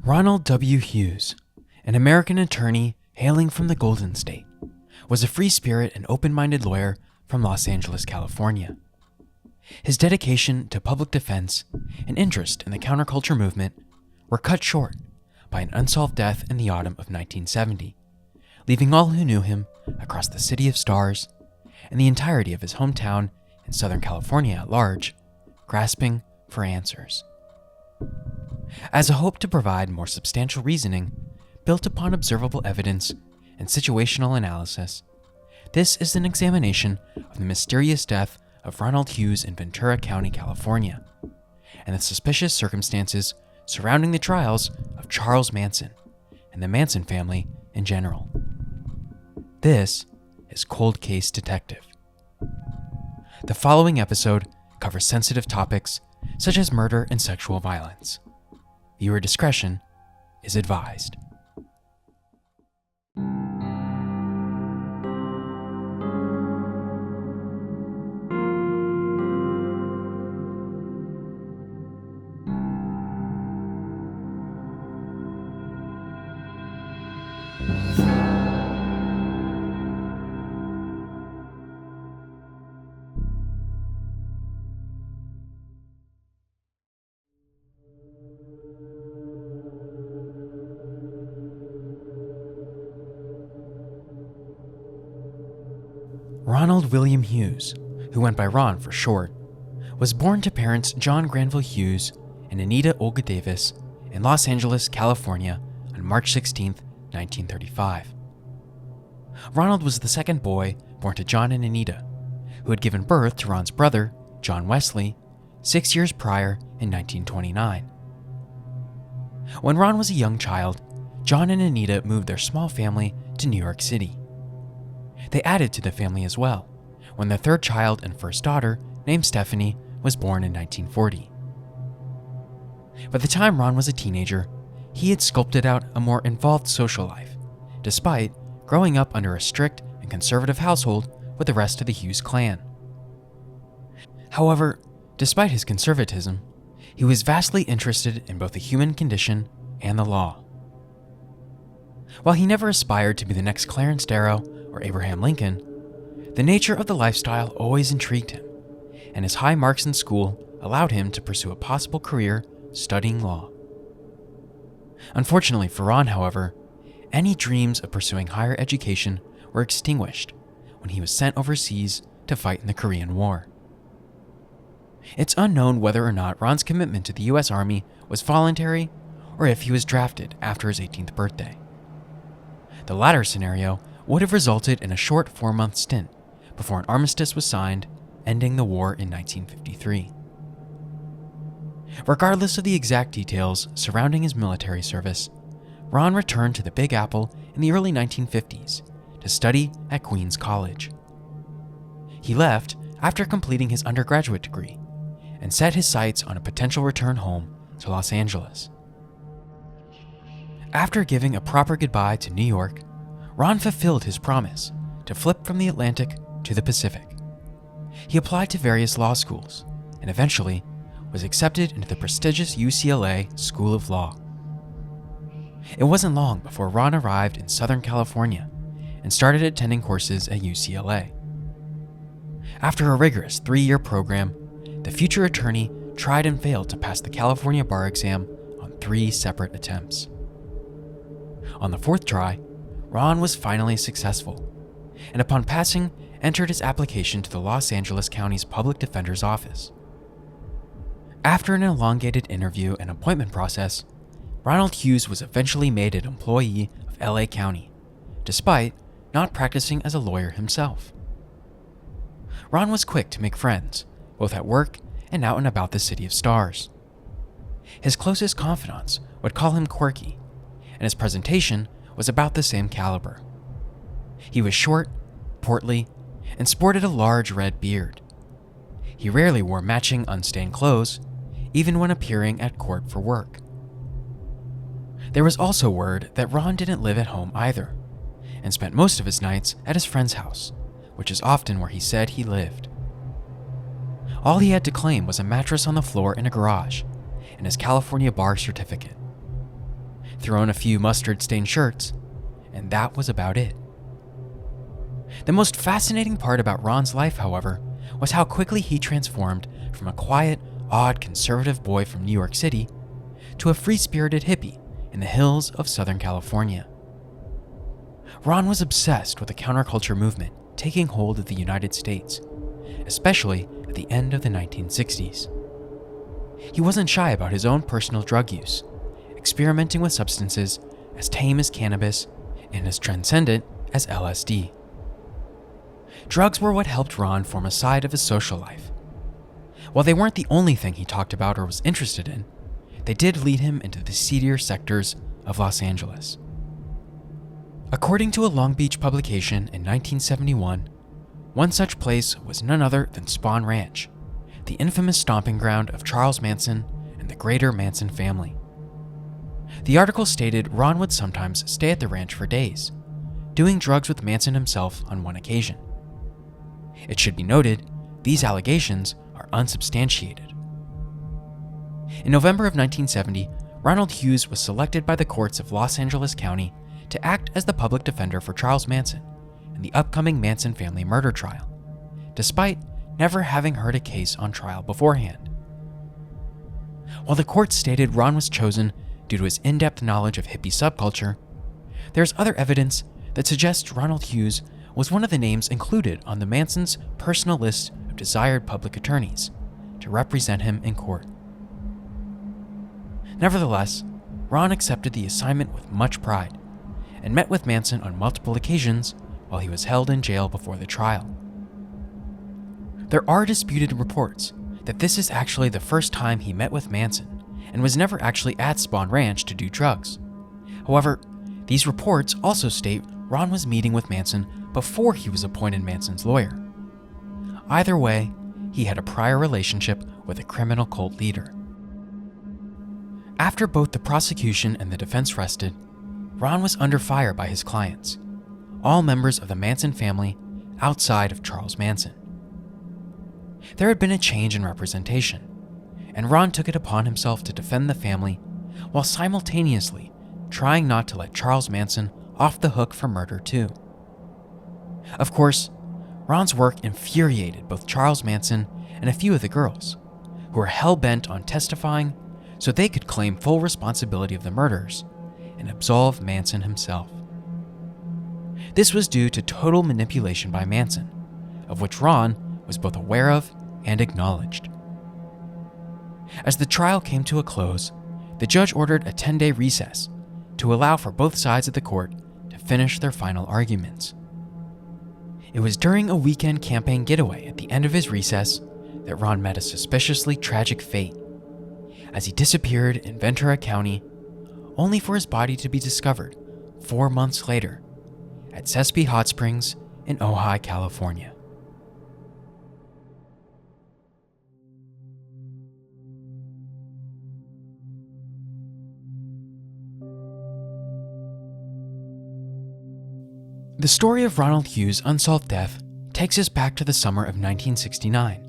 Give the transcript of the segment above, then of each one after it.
Ronald W. Hughes, an American attorney hailing from the Golden State, was a free spirit and open-minded lawyer from Los Angeles, California. His dedication to public defense and interest in the counterculture movement were cut short by an unsolved death in the autumn of 1970, leaving all who knew him across the City of Stars and the entirety of his hometown in Southern California at large, grasping for answers. As a hope to provide more substantial reasoning built upon observable evidence and situational analysis, this is an examination of the mysterious death of Ronald Hughes in Ventura County, California, and the suspicious circumstances surrounding the trials of Charles Manson and the Manson family in general. This is Cold Case Detective. The following episode covers sensitive topics such as murder and sexual violence. Viewer discretion is advised. Ronald William Hughes, who went by Ron for short, was born to parents John Granville Hughes and Anita Olga Davis in Los Angeles, California on March 16, 1935. Ronald was the second boy born to John and Anita, who had given birth to Ron's brother, John Wesley, 6 years prior in 1929. When Ron was a young child, John and Anita moved their small family to New York City. They added to the family as well when their third child and first daughter, named Stephanie, was born in 1940. By the time Ron was a teenager, he had sculpted out a more involved social life, despite growing up under a strict and conservative household with the rest of the Hughes clan. However, despite his conservatism, he was vastly interested in both the human condition and the law. While he never aspired to be the next Clarence Darrow or Abraham Lincoln, the nature of the lifestyle always intrigued him, and his high marks in school allowed him to pursue a possible career studying law. Unfortunately for Ron, however, any dreams of pursuing higher education were extinguished when he was sent overseas to fight in the Korean War. It's unknown whether or not Ron's commitment to the U.S. Army was voluntary or if he was drafted after his 18th birthday. The latter scenario would have resulted in a short 4-month stint before an armistice was signed, ending the war in 1953. Regardless of the exact details surrounding his military service, Ron returned to the Big Apple in the early 1950s to study at Queens College. He left after completing his undergraduate degree and set his sights on a potential return home to Los Angeles. After giving a proper goodbye to New York, Ron fulfilled his promise to flip from the Atlantic to the Pacific. He applied to various law schools and eventually was accepted into the prestigious UCLA School of Law. It wasn't long before Ron arrived in Southern California and started attending courses at UCLA. After a rigorous 3-year program, the future attorney tried and failed to pass the California bar exam on 3 separate attempts. On the 4th try, Ron was finally successful, and upon passing, entered his application to the Los Angeles County's Public Defender's Office. After an elongated interview and appointment process, Ronald Hughes was eventually made an employee of LA County, despite not practicing as a lawyer himself. Ron was quick to make friends, both at work and out and about the City of Stars. His closest confidants would call him quirky, and his presentation was about the same caliber. He was short, portly, and sported a large red beard. He rarely wore matching unstained clothes, even when appearing at court for work. There was also word that Ron didn't live at home either, and spent most of his nights at his friend's house, which is often where he said he lived. All he had to claim was a mattress on the floor in a garage and his California bar certificate. threw on a few mustard-stained shirts, and that was about it. The most fascinating part about Ron's life, however, was how quickly he transformed from a quiet, odd, conservative boy from New York City to a free-spirited hippie in the hills of Southern California. Ron was obsessed with the counterculture movement taking hold of the United States, especially at the end of the 1960s. He wasn't shy about his own personal drug use, experimenting with substances as tame as cannabis and as transcendent as LSD. Drugs were what helped Ron form a side of his social life. While they weren't the only thing he talked about or was interested in, they did lead him into the seedier sectors of Los Angeles. According to a Long Beach publication in 1971, one such place was none other than Spahn Ranch, the infamous stomping ground of Charles Manson and the greater Manson family. The article stated Ron would sometimes stay at the ranch for days, doing drugs with Manson himself on one occasion. It should be noted, these allegations are unsubstantiated. In November of 1970, Ronald Hughes was selected by the courts of Los Angeles County to act as the public defender for Charles Manson in the upcoming Manson family murder trial, despite never having heard a case on trial beforehand. While the court stated Ron was chosen due to his in-depth knowledge of hippie subculture, there's other evidence that suggests Ronald Hughes was one of the names included on the Manson's personal list of desired public attorneys to represent him in court. Nevertheless, Ron accepted the assignment with much pride and met with Manson on multiple occasions while he was held in jail before the trial. There are disputed reports that this is actually the first time he met with Manson and was never actually at Spahn Ranch to do drugs. However, these reports also state Ron was meeting with Manson before he was appointed Manson's lawyer. Either way, he had a prior relationship with a criminal cult leader. After both the prosecution and the defense rested, Ron was under fire by his clients, all members of the Manson family outside of Charles Manson. There had been a change in representation, and Ron took it upon himself to defend the family while simultaneously trying not to let Charles Manson off the hook for murder too. Of course, Ron's work infuriated both Charles Manson and a few of the girls, who were hell-bent on testifying so they could claim full responsibility of the murders and absolve Manson himself. This was due to total manipulation by Manson, of which Ron was both aware of and acknowledged. As the trial came to a close, the judge ordered a 10-day recess to allow for both sides of the court to finish their final arguments. It was during a weekend campaign getaway at the end of his recess that Ron met a suspiciously tragic fate, as he disappeared in Ventura County, only for his body to be discovered 4 months later at Sespe Hot Springs in Ojai, California. The story of Ronald Hughes' unsolved death takes us back to the summer of 1969,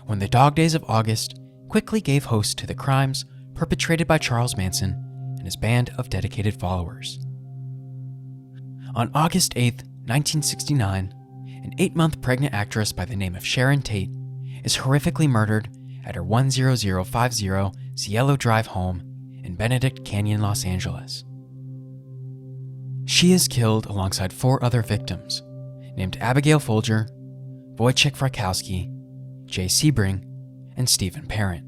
when the dog days of August quickly gave host to the crimes perpetrated by Charles Manson and his band of dedicated followers. On August 8, 1969, an 8-month pregnant actress by the name of Sharon Tate is horrifically murdered at her 10050 Cielo Drive home in Benedict Canyon, Los Angeles. She is killed alongside 4 other victims, named Abigail Folger, Wojciech Frykowski, Jay Sebring, and Stephen Parent.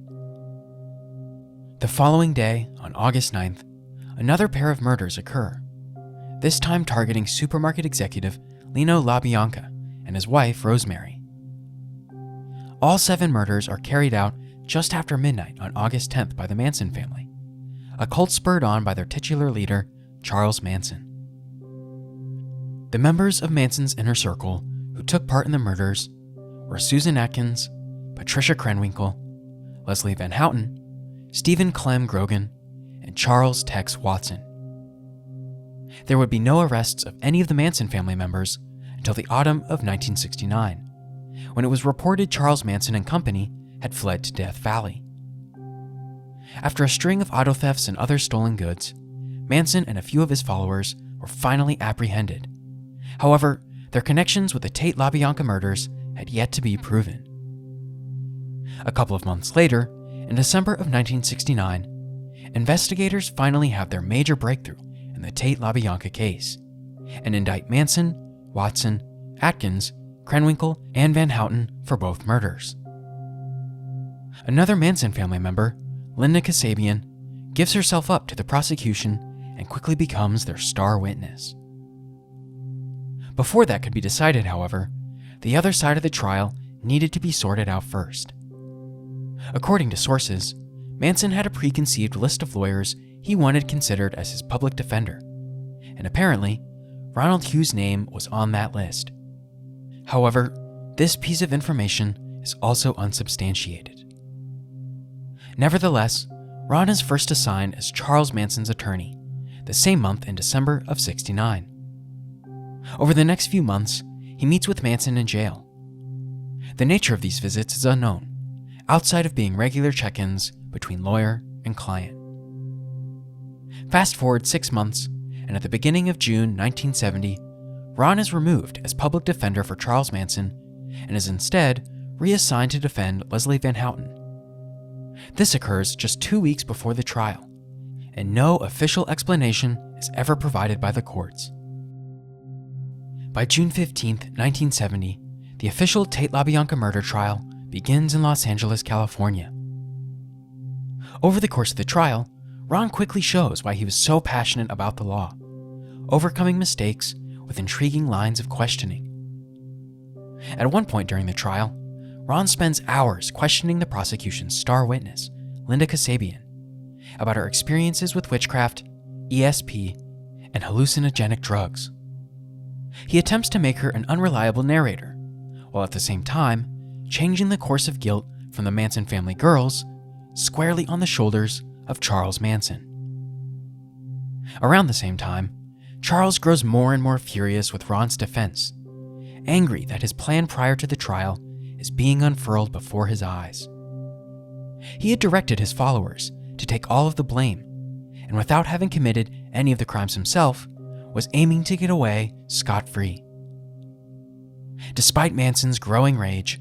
The following day, on August 9th, another pair of murders occur, this time targeting supermarket executive Lino LaBianca and his wife Rosemary. All 7 murders are carried out just after midnight on August 10th by the Manson family, a cult spurred on by their titular leader, Charles Manson. The members of Manson's inner circle who took part in the murders were Susan Atkins, Patricia Krenwinkel, Leslie Van Houten, Stephen Clem Grogan, and Charles Tex Watson. There would be no arrests of any of the Manson family members until the autumn of 1969, when it was reported Charles Manson and company had fled to Death Valley. After a string of auto thefts and other stolen goods, Manson and a few of his followers were finally apprehended. However, their connections with the Tate LaBianca murders had yet to be proven. A couple of months later, in December of 1969, investigators finally have their major breakthrough in the Tate LaBianca case and indict Manson, Watson, Atkins, Krenwinkel, and Van Houten for both murders. Another Manson family member, Linda Kasabian, gives herself up to the prosecution and quickly becomes their star witness. Before that could be decided, however, the other side of the trial needed to be sorted out first. According to sources, Manson had a preconceived list of lawyers he wanted considered as his public defender, and apparently, Ronald Hughes' name was on that list. However, this piece of information is also unsubstantiated. Nevertheless, Ron is first assigned as Charles Manson's attorney, the same month in December of '69. Over the next few months, he meets with Manson in jail. The nature of these visits is unknown, outside of being regular check-ins between lawyer and client. Fast forward 6 months, and at the beginning of June 1970, Ron is removed as public defender for Charles Manson and is instead reassigned to defend Leslie Van Houten. This occurs just 2 weeks before the trial, and no official explanation is ever provided by the courts. By June 15, 1970, the official Tate LaBianca murder trial begins in Los Angeles, California. Over the course of the trial, Ron quickly shows why he was so passionate about the law, overcoming mistakes with intriguing lines of questioning. At one point during the trial, Ron spends hours questioning the prosecution's star witness, Linda Kasabian, about her experiences with witchcraft, ESP, and hallucinogenic drugs. He attempts to make her an unreliable narrator, while at the same time changing the course of guilt from the Manson family girls squarely on the shoulders of Charles Manson. Around the same time, Charles grows more and more furious with Ron's defense, angry that his plan prior to the trial is being unfurled before his eyes. He had directed his followers to take all of the blame, and without having committed any of the crimes himself, was aiming to get away scot-free. Despite Manson's growing rage,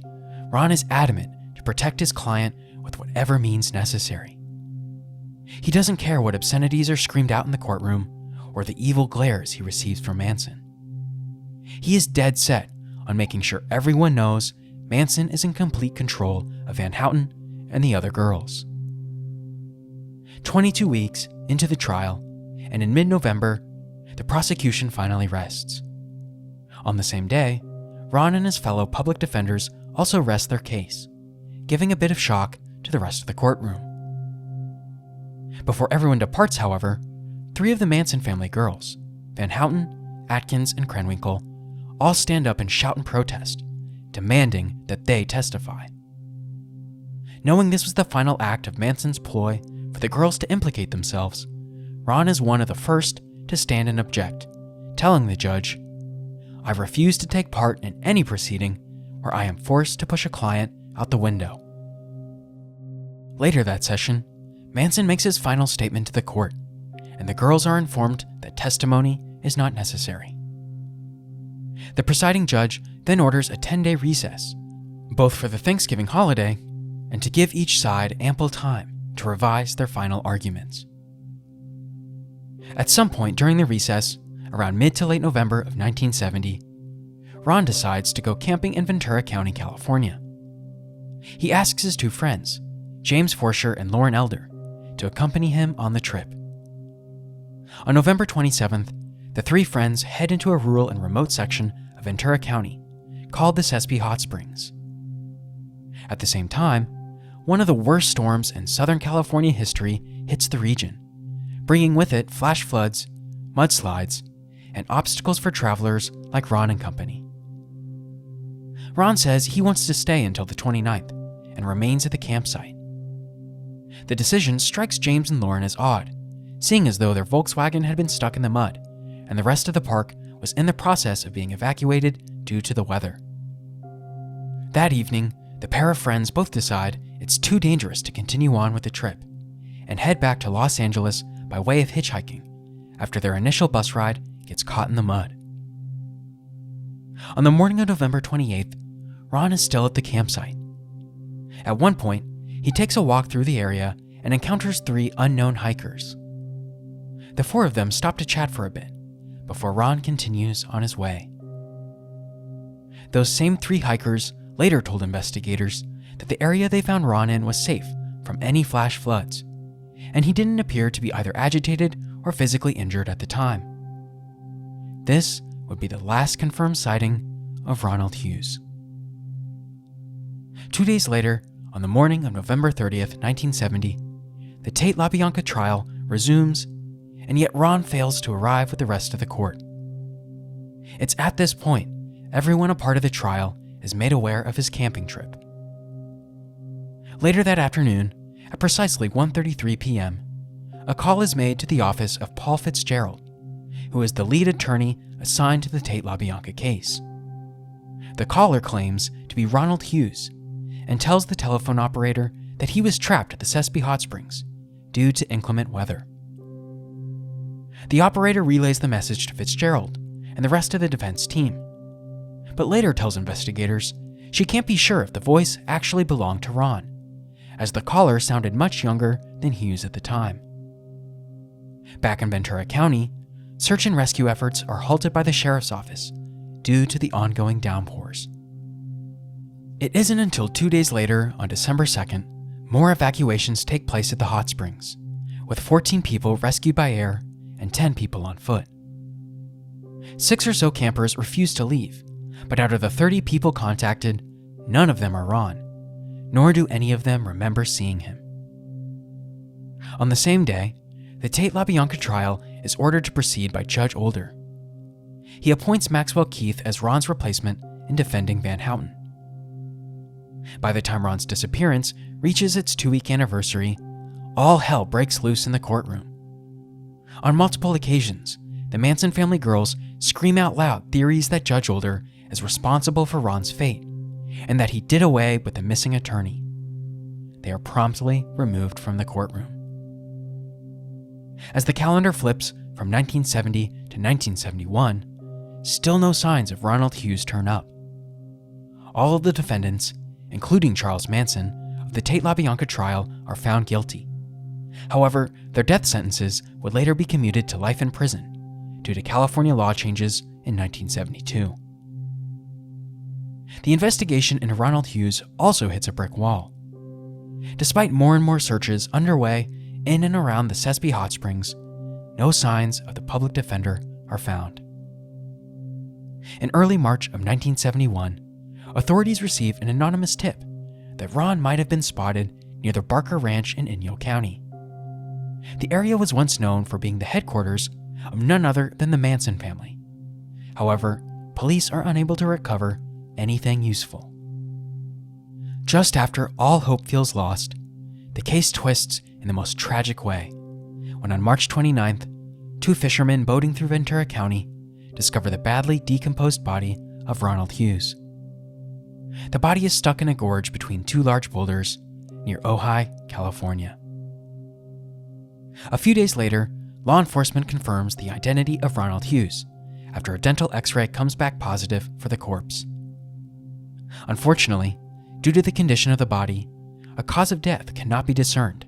Ron is adamant to protect his client with whatever means necessary. He doesn't care what obscenities are screamed out in the courtroom or the evil glares he receives from Manson. He is dead set on making sure everyone knows Manson is in complete control of Van Houten and the other girls. 22 weeks into the trial, and in mid-November, the prosecution finally rests. On the same day, Ron and his fellow public defenders also rest their case, giving a bit of shock to the rest of the courtroom. Before everyone departs, however, 3 of the Manson family girls, Van Houten, Atkins, and Krenwinkel, all stand up and shout in protest, demanding that they testify. Knowing this was the final act of Manson's ploy for the girls to implicate themselves, Ron is one of the first to stand and object, telling the judge, "I refuse to take part in any proceeding where I am forced to push a client out the window." Later that session, Manson makes his final statement to the court, and the girls are informed that testimony is not necessary. The presiding judge then orders a 10-day recess, both for the Thanksgiving holiday and to give each side ample time to revise their final arguments. At some point during the recess, around mid to late November of 1970, Ron decides to go camping in Ventura County, California. He asks his 2 friends, James Forsher and Lauren Elder, to accompany him on the trip. On November 27th, the 3 friends head into a rural and remote section of Ventura County called the Sespe Hot Springs. At the same time, one of the worst storms in Southern California history hits the region, bringing with it flash floods, mudslides, and obstacles for travelers like Ron and company. Ron says he wants to stay until the 29th and remains at the campsite. The decision strikes James and Lauren as odd, seeing as though their Volkswagen had been stuck in the mud and the rest of the park was in the process of being evacuated due to the weather. That evening, the pair of friends both decide it's too dangerous to continue on with the trip and head back to Los Angeles by way of hitchhiking, after their initial bus ride gets caught in the mud. On the morning of November 28th, Ron is still at the campsite. At one point, he takes a walk through the area and encounters 3 unknown hikers. The 4 of them stop to chat for a bit before Ron continues on his way. Those same 3 hikers later told investigators that the area they found Ron in was safe from any flash floods, and he didn't appear to be either agitated or physically injured at the time. This would be the last confirmed sighting of Ronald Hughes. 2 days later, on the morning of November 30th, 1970, the Tate LaBianca trial resumes, and yet Ron fails to arrive with the rest of the court. It's at this point everyone a part of the trial is made aware of his camping trip. Later that afternoon, at precisely 1:33 p.m., a call is made to the office of Paul Fitzgerald, who is the lead attorney assigned to the Tate LaBianca case. The caller claims to be Ronald Hughes and tells the telephone operator that he was trapped at the Sespe Hot Springs due to inclement weather. The operator relays the message to Fitzgerald and the rest of the defense team, but later tells investigators she can't be sure if the voice actually belonged to Ron, as the caller sounded much younger than Hughes at the time. Back in Ventura County, search and rescue efforts are halted by the sheriff's office due to the ongoing downpours. It isn't until 2 days later, on December 2nd, more evacuations take place at the hot springs, with 14 people rescued by air and 10 people on foot. 6 or so campers refuse to leave, but out of the 30 people contacted, none of them are Ron, nor do any of them remember seeing him. On the same day, the Tate LaBianca trial is ordered to proceed by Judge Older. He appoints Maxwell Keith as Ron's replacement in defending Van Houten. By the time Ron's disappearance reaches its 2-week anniversary, all hell breaks loose in the courtroom. On multiple occasions, the Manson family girls scream out loud theories that Judge Older is responsible for Ron's fate, and that he did away with the missing attorney. They are promptly removed from the courtroom. As the calendar flips from 1970 to 1971, still no signs of Ronald Hughes turn up. All of the defendants, including Charles Manson, of the Tate LaBianca trial are found guilty. However, their death sentences would later be commuted to life in prison due to California law changes in 1972. The investigation into Ronald Hughes also hits a brick wall. Despite more and more searches underway in and around the Sespe Hot Springs, no signs of the public defender are found. In early March of 1971, authorities receive an anonymous tip that Ron might have been spotted near the Barker Ranch in Inyo County. The area was once known for being the headquarters of none other than the Manson family. However, police are unable to recover anything useful. Just after all hope feels lost, the case twists in the most tragic way, when on March 29th, 2 fishermen boating through Ventura County discover the badly decomposed body of Ronald Hughes. The body is stuck in a gorge between 2 large boulders near Ojai, California. A few days later, law enforcement confirms the identity of Ronald Hughes after a dental x-ray comes back positive for the corpse. Unfortunately, due to the condition of the body, a cause of death cannot be discerned,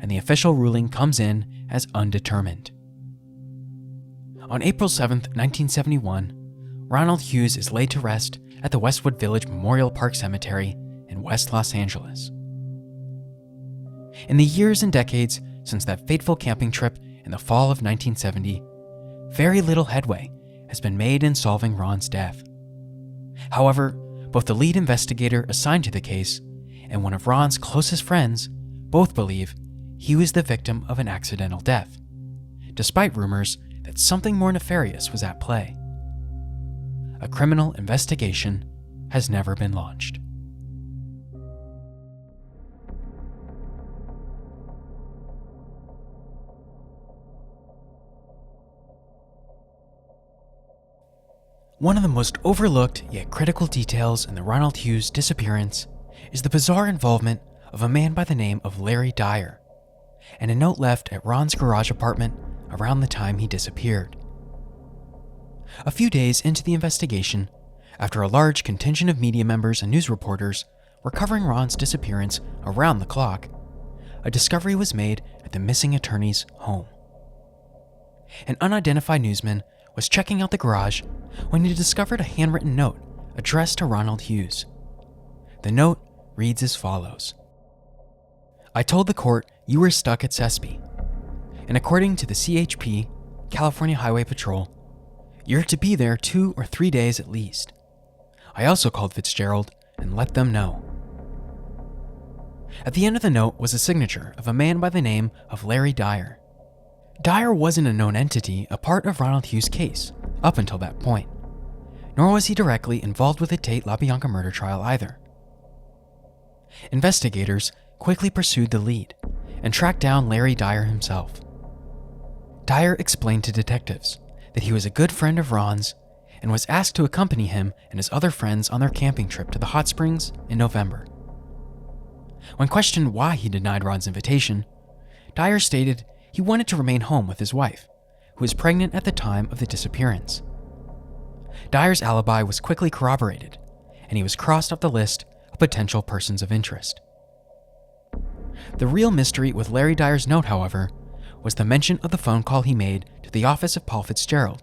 and the official ruling comes in as undetermined. On April 7, 1971, Ronald Hughes is laid to rest at the Westwood Village Memorial Park Cemetery in West Los Angeles. In the years and decades since that fateful camping trip in the fall of 1970, very little headway has been made in solving Ron's death. However, both the lead investigator assigned to the case and one of Ron's closest friends both believe he was the victim of an accidental death, despite rumors that something more nefarious was at play. A criminal investigation has never been launched. One of the most overlooked yet critical details in the Ronald Hughes disappearance is the bizarre involvement of a man by the name of Larry Dyer, and a note left at Ron's garage apartment around the time he disappeared. A few days into the investigation, after a large contingent of media members and news reporters were covering Ron's disappearance around the clock, a discovery was made at the missing attorney's home. An unidentified newsman was checking out the garage when he discovered a handwritten note addressed to Ronald Hughes. The note reads as follows: "I told the court you were stuck at Sespe, and according to the CHP, California Highway Patrol, you're to be there 2 or 3 days at least. I also called Fitzgerald and let them know." At the end of the note was a signature of a man by the name of Larry Dyer. Dyer wasn't a known entity, a part of Ronald Hughes' case, up until that point, nor was he directly involved with the Tate LaBianca murder trial either. Investigators quickly pursued the lead and tracked down Larry Dyer himself. Dyer explained to detectives that he was a good friend of Ron's and was asked to accompany him and his other friends on their camping trip to the hot springs in November. When questioned why he denied Ron's invitation, Dyer stated he wanted to remain home with his wife, who was pregnant at the time of the disappearance. Dyer's alibi was quickly corroborated, and he was crossed off the list of potential persons of interest. The real mystery with Larry Dyer's note, however, was the mention of the phone call he made to the office of Paul Fitzgerald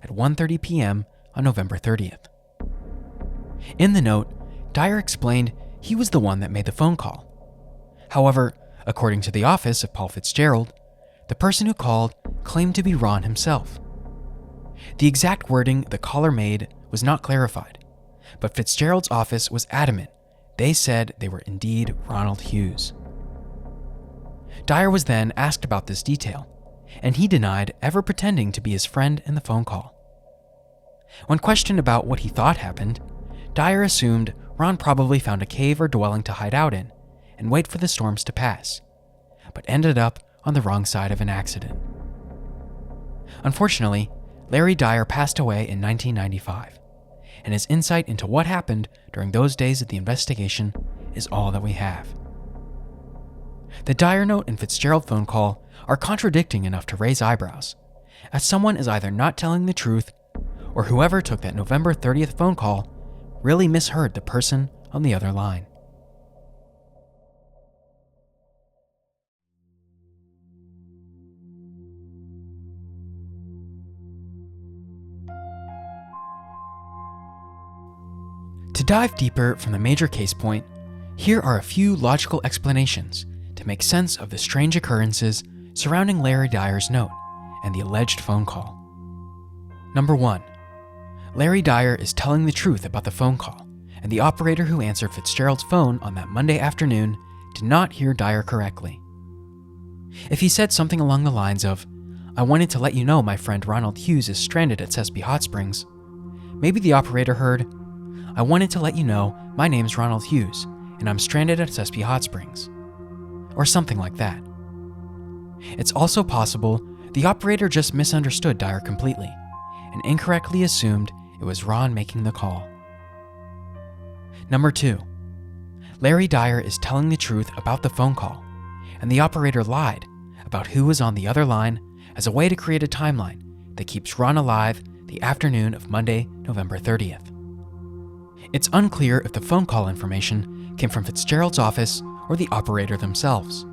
at 1:30 p.m. on November 30th. In the note, Dyer explained he was the one that made the phone call. However, according to the office of Paul Fitzgerald, the person who called claimed to be Ron himself. The exact wording the caller made was not clarified, but Fitzgerald's office was adamant they said they were indeed Ronald Hughes. Dyer was then asked about this detail, and he denied ever pretending to be his friend in the phone call. When questioned about what he thought happened, Dyer assumed Ron probably found a cave or dwelling to hide out in and wait for the storms to pass, but ended up on the wrong side of an accident. Unfortunately, Larry Dyer passed away in 1995, and his insight into what happened during those days of the investigation is all that we have. The Dyer note and Fitzgerald phone call are contradicting enough to raise eyebrows, as someone is either not telling the truth, or whoever took that November 30th phone call really misheard the person on the other line. To dive deeper from the major case point, here are a few logical explanations to make sense of the strange occurrences surrounding Larry Dyer's note and the alleged phone call. Number 1. Larry Dyer is telling the truth about the phone call, and the operator who answered Fitzgerald's phone on that Monday afternoon did not hear Dyer correctly. If he said something along the lines of, "I wanted to let you know my friend Ronald Hughes is stranded at Sespe Hot Springs," maybe the operator heard, "I wanted to let you know my name's Ronald Hughes, and I'm stranded at Sespe Hot Springs," or something like that. It's also possible the operator just misunderstood Dyer completely and incorrectly assumed it was Ron making the call. Number 2. Larry Dyer is telling the truth about the phone call, and the operator lied about who was on the other line as a way to create a timeline that keeps Ron alive the afternoon of Monday, November 30th. It's unclear if the phone call information came from Fitzgerald's office or the operator themselves.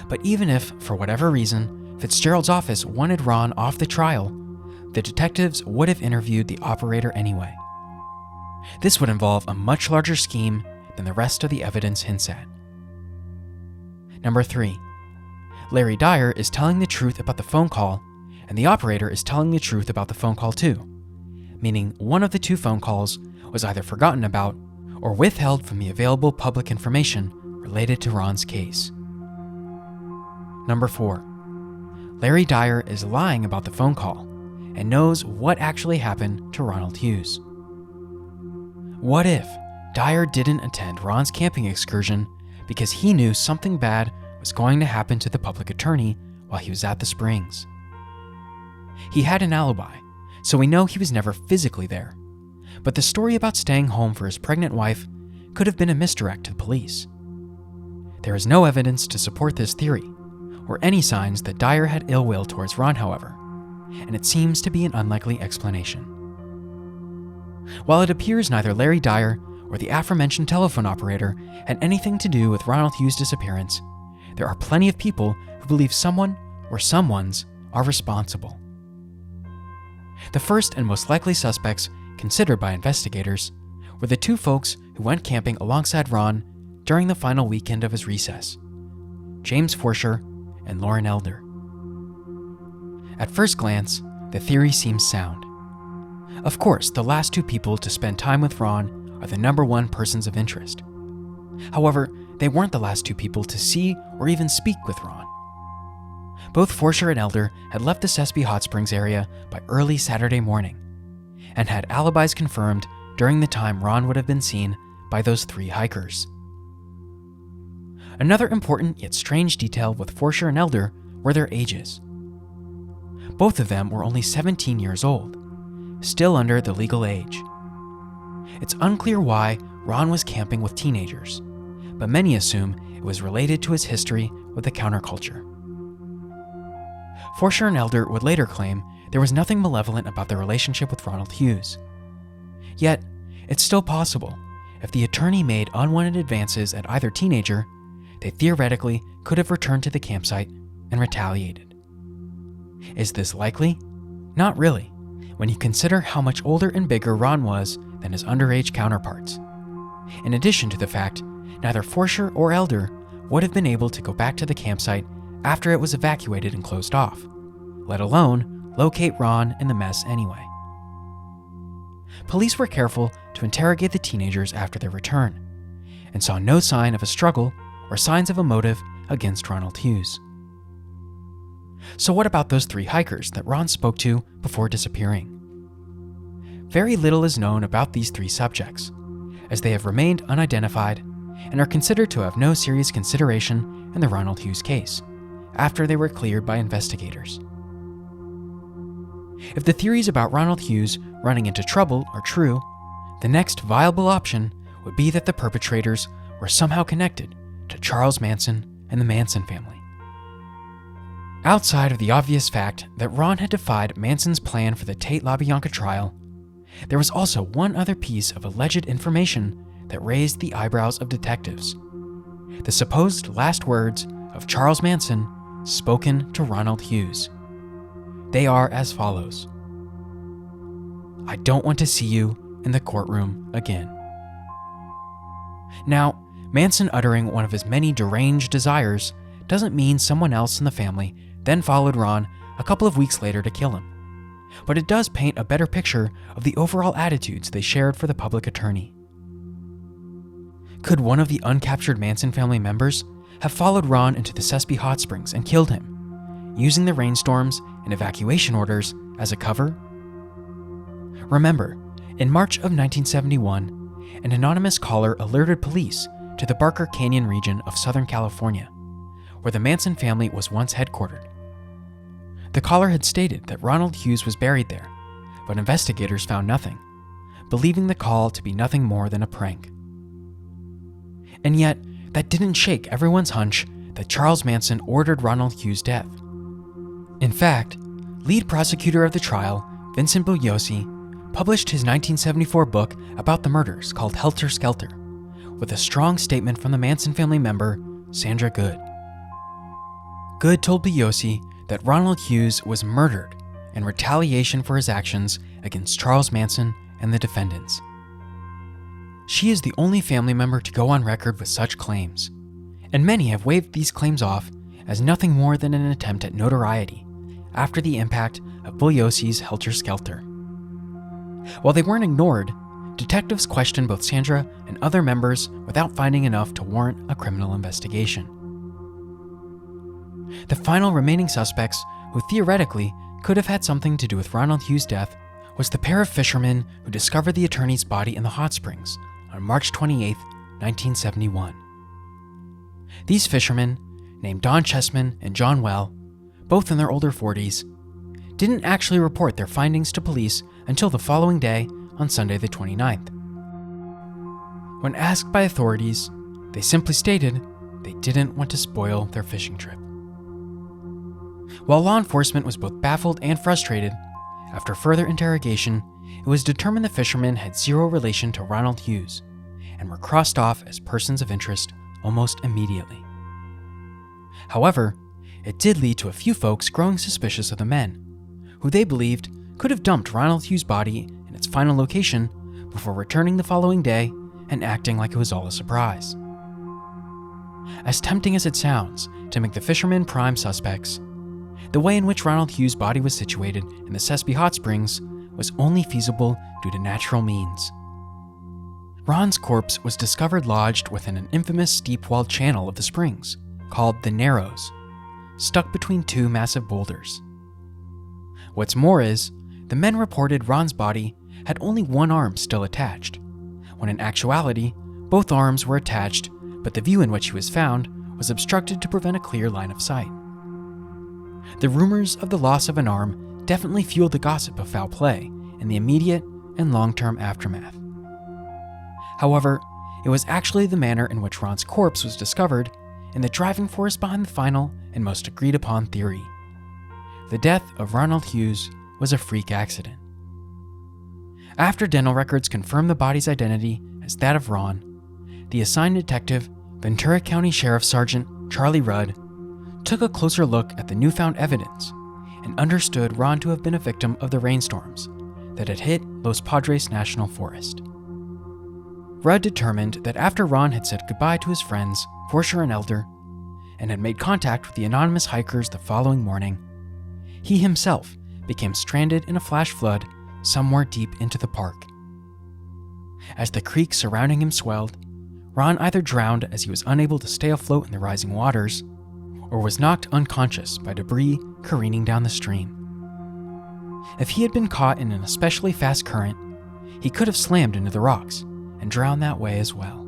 But even if, for whatever reason, Fitzgerald's office wanted Ron off the trial, the detectives would have interviewed the operator anyway. This would involve a much larger scheme than the rest of the evidence hints at. Number 3. Larry Dyer is telling the truth about the phone call, and the operator is telling the truth about the phone call too, meaning one of the two phone calls was either forgotten about or withheld from the available public information related to Ron's case. Number 4. Larry Dyer is lying about the phone call and knows what actually happened to Ronald Hughes. What if Dyer didn't attend Ron's camping excursion because he knew something bad was going to happen to the public attorney while he was at the springs? He had an alibi, so we know he was never physically there, but the story about staying home for his pregnant wife could have been a misdirect to the police. There is no evidence to support this theory, or any signs that Dyer had ill will towards Ron, however, and it seems to be an unlikely explanation. While it appears neither Larry Dyer or the aforementioned telephone operator had anything to do with Ronald Hughes' disappearance, there are plenty of people who believe someone or someones are responsible. The first and most likely suspects considered by investigators were the two folks who went camping alongside Ron during the final weekend of his recess, James Forsher and Lauren Elder. At first glance, the theory seems sound. Of course, the last two people to spend time with Ron are the number one persons of interest. However, they weren't the last two people to see or even speak with Ron. Both Forsher and Elder had left the Sespe Hot Springs area by early Saturday morning and had alibis confirmed during the time Ron would have been seen by those three hikers. Another important yet strange detail with Forsher and Elder were their ages. Both of them were only 17 years old, still under the legal age. It's unclear why Ron was camping with teenagers, but many assume it was related to his history with the counterculture. Forsher and Elder would later claim there was nothing malevolent about their relationship with Ronald Hughes. Yet, it's still possible, if the attorney made unwanted advances at either teenager, they theoretically could have returned to the campsite and retaliated. Is this likely? Not really, when you consider how much older and bigger Ron was than his underage counterparts. In addition to the fact, neither Forsher or Elder would have been able to go back to the campsite after it was evacuated and closed off, let alone locate Ron in the mess anyway. Police were careful to interrogate the teenagers after their return, and saw no sign of a struggle or signs of a motive against Ronald Hughes. So what about those three hikers that Ron spoke to before disappearing? Very little is known about these three subjects, as they have remained unidentified and are considered to have no serious consideration in the Ronald Hughes case, after they were cleared by investigators. If the theories about Ronald Hughes running into trouble are true, the next viable option would be that the perpetrators were somehow connected to Charles Manson and the Manson family. Outside of the obvious fact that Ron had defied Manson's plan for the Tate LaBianca trial, there was also one other piece of alleged information that raised the eyebrows of detectives: the supposed last words of Charles Manson spoken to Ronald Hughes. They are as follows: "I don't want to see you in the courtroom again." Now, Manson uttering one of his many deranged desires doesn't mean someone else in the family then followed Ron a couple of weeks later to kill him, but it does paint a better picture of the overall attitudes they shared for the public attorney. Could one of the uncaptured Manson family members have followed Ron into the Sespe Hot Springs and killed him, using the rainstorms and evacuation orders as a cover? Remember, in March of 1971, an anonymous caller alerted police to the Barker Canyon region of Southern California, where the Manson family was once headquartered. The caller had stated that Ronald Hughes was buried there, but investigators found nothing, believing the call to be nothing more than a prank. And yet, that didn't shake everyone's hunch that Charles Manson ordered Ronald Hughes' death. In fact, lead prosecutor of the trial, Vincent Bugliosi, published his 1974 book about the murders called Helter Skelter, with a strong statement from the Manson family member, Sandra Good. Good told Bugliosi that Ronald Hughes was murdered in retaliation for his actions against Charles Manson and the defendants. She is the only family member to go on record with such claims, and many have waved these claims off as nothing more than an attempt at notoriety after the impact of Bugliosi's Helter Skelter. While they weren't ignored, detectives questioned both Sandra and other members without finding enough to warrant a criminal investigation. The final remaining suspects, who theoretically could have had something to do with Ronald Hughes' death, was the pair of fishermen who discovered the attorney's body in the hot springs on March 28, 1971. These fishermen, named Don Chessman and John Well, both in their older 40s, didn't actually report their findings to police until the following day on Sunday the 29th. When asked by authorities, they simply stated they didn't want to spoil their fishing trip. While law enforcement was both baffled and frustrated, after further interrogation, it was determined the fishermen had zero relation to Ronald Hughes and were crossed off as persons of interest almost immediately. However, it did lead to a few folks growing suspicious of the men, who they believed could have dumped Ronald Hughes' body in its final location before returning the following day and acting like it was all a surprise. As tempting as it sounds to make the fishermen prime suspects, the way in which Ronald Hughes' body was situated in the Sespe Hot Springs was only feasible due to natural means. Ron's corpse was discovered lodged within an infamous steep-walled channel of the springs, called the Narrows, stuck between two massive boulders. What's more is, the men reported Ron's body had only one arm still attached, when in actuality, both arms were attached, but the view in which he was found was obstructed to prevent a clear line of sight. The rumors of the loss of an arm definitely fueled the gossip of foul play in the immediate and long-term aftermath. However, it was actually the manner in which Ron's corpse was discovered and the driving force behind the final and most agreed-upon theory. The death of Ronald Hughes was a freak accident. After dental records confirmed the body's identity as that of Ron, the assigned detective, Ventura County Sheriff Sergeant Charlie Rudd, took a closer look at the newfound evidence and understood Ron to have been a victim of the rainstorms that had hit Los Padres National Forest. Rudd determined that after Ron had said goodbye to his friends, Forsher and Elder, and had made contact with the anonymous hikers the following morning, he himself became stranded in a flash flood somewhere deep into the park. As the creek surrounding him swelled, Ron either drowned as he was unable to stay afloat in the rising waters, or was knocked unconscious by debris careening down the stream. If he had been caught in an especially fast current, he could have slammed into the rocks and drowned that way as well.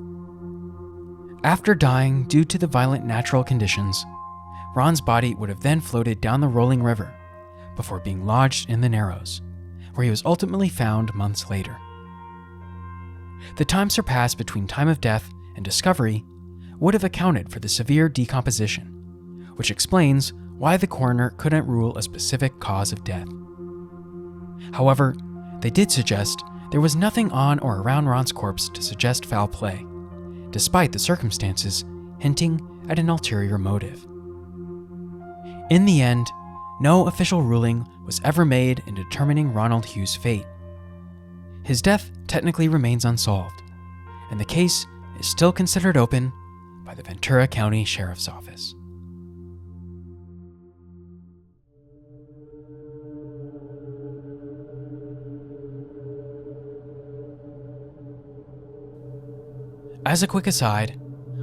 After dying due to the violent natural conditions, Ron's body would have then floated down the rolling river before being lodged in the Narrows, where he was ultimately found months later. The time surpassed between time of death and discovery would have accounted for the severe decomposition, which explains why the coroner couldn't rule a specific cause of death. However, they did suggest there was nothing on or around Ron's corpse to suggest foul play, despite the circumstances hinting at an ulterior motive. In the end, no official ruling was ever made in determining Ronald Hughes' fate. His death technically remains unsolved, and the case is still considered open by the Ventura County Sheriff's Office. As a quick aside,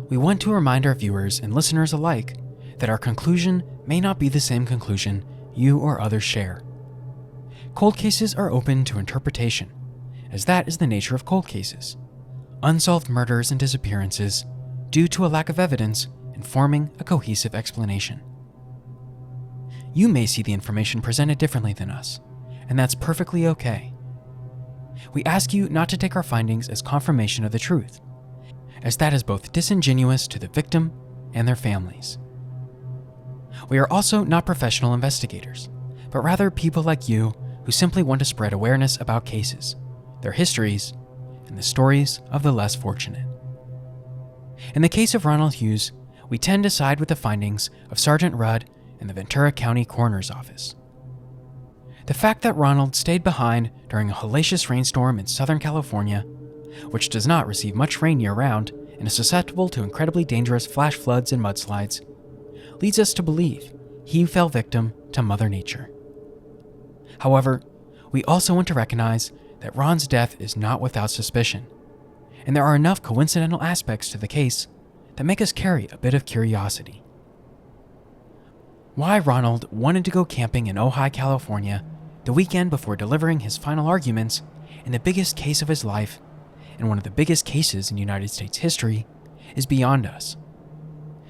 we want to remind our viewers and listeners alike that our conclusion may not be the same conclusion you or others share. Cold cases are open to interpretation, as that is the nature of cold cases, unsolved murders and disappearances due to a lack of evidence informing a cohesive explanation. You may see the information presented differently than us, and that's perfectly okay. We ask you not to take our findings as confirmation of the truth, as that is both disingenuous to the victim and their families. We are also not professional investigators, but rather people like you who simply want to spread awareness about cases, their histories, and the stories of the less fortunate. In the case of Ronald Hughes, we tend to side with the findings of Sergeant Rudd and the Ventura County Coroner's Office. The fact that Ronald stayed behind during a hellacious rainstorm in Southern California, which does not receive much rain year-round and is susceptible to incredibly dangerous flash floods and mudslides, leads us to believe he fell victim to Mother Nature. However, we also want to recognize that Ron's death is not without suspicion, and there are enough coincidental aspects to the case that make us carry a bit of curiosity. Why Ronald wanted to go camping in Ojai, California, the weekend before delivering his final arguments in the biggest case of his life, and one of the biggest cases in United States history, is beyond us.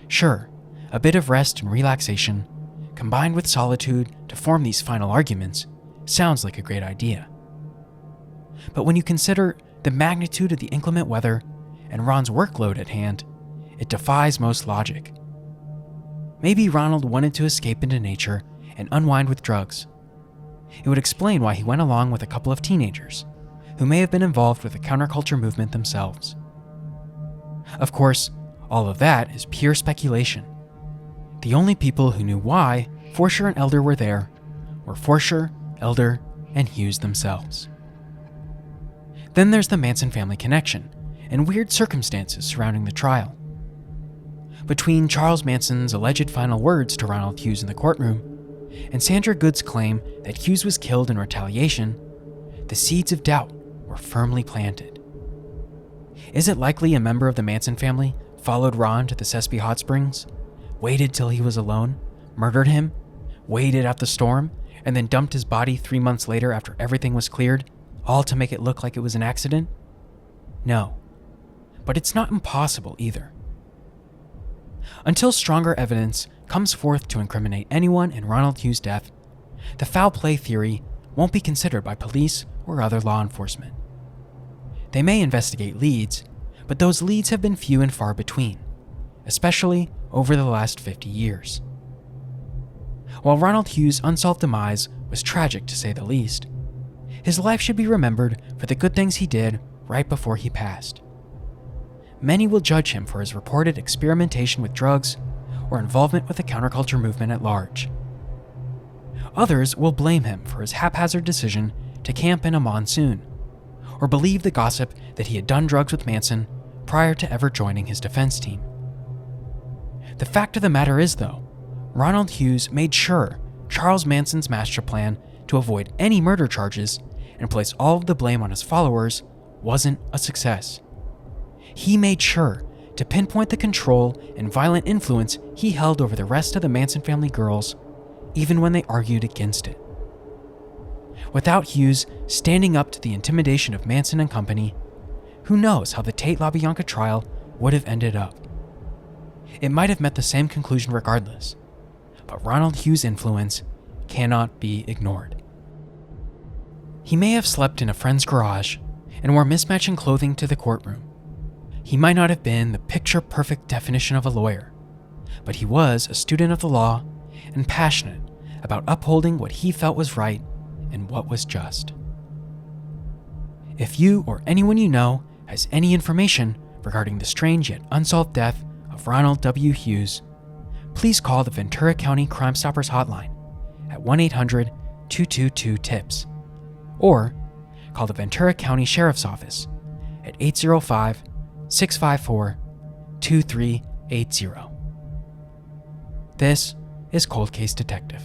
Sure, a bit of rest and relaxation, combined with solitude to form these final arguments, sounds like a great idea. But when you consider the magnitude of the inclement weather and Ron's workload at hand, it defies most logic. Maybe Ronald wanted to escape into nature and unwind with drugs. It would explain why he went along with a couple of teenagers who may have been involved with the counterculture movement themselves. Of course, all of that is pure speculation. The only people who knew why Forsher and Elder were there were Forsher, Elder, and Hughes themselves. Then there's the Manson family connection and weird circumstances surrounding the trial. Between Charles Manson's alleged final words to Ronald Hughes in the courtroom and Sandra Good's claim that Hughes was killed in retaliation, the seeds of doubt were firmly planted. Is it likely a member of the Manson family followed Ron to the Sespe Hot Springs, waited till he was alone, murdered him, waited out the storm, and then dumped his body 3 months later after everything was cleared, all to make it look like it was an accident? No. But it's not impossible either. Until stronger evidence comes forth to incriminate anyone in Ronald Hughes' death, the foul play theory won't be considered by police or other law enforcement. They may investigate leads, but those leads have been few and far between, especially over the last 50 years. While Ronald Hughes' unsolved demise was tragic to say the least, his life should be remembered for the good things he did right before he passed. Many will judge him for his reported experimentation with drugs or involvement with the counterculture movement at large. Others will blame him for his haphazard decision to camp in a monsoon, or believe the gossip that he had done drugs with Manson prior to ever joining his defense team. The fact of the matter is, though, Ronald Hughes made sure Charles Manson's master plan to avoid any murder charges and place all of the blame on his followers wasn't a success. He made sure to pinpoint the control and violent influence he held over the rest of the Manson family girls, even when they argued against it. Without Hughes standing up to the intimidation of Manson and company, who knows how the Tate LaBianca trial would have ended up. It might have met the same conclusion regardless, but Ronald Hughes' influence cannot be ignored. He may have slept in a friend's garage and wore mismatching clothing to the courtroom. He might not have been the picture-perfect definition of a lawyer, but he was a student of the law and passionate about upholding what he felt was right and what was just. If you or anyone you know has any information regarding the strange yet unsolved death of Ronald W. Hughes, please call the Ventura County Crime Stoppers hotline at 1-800-222-TIPS, or call the Ventura County Sheriff's Office at 805-654-2380. This is Cold Case Detective.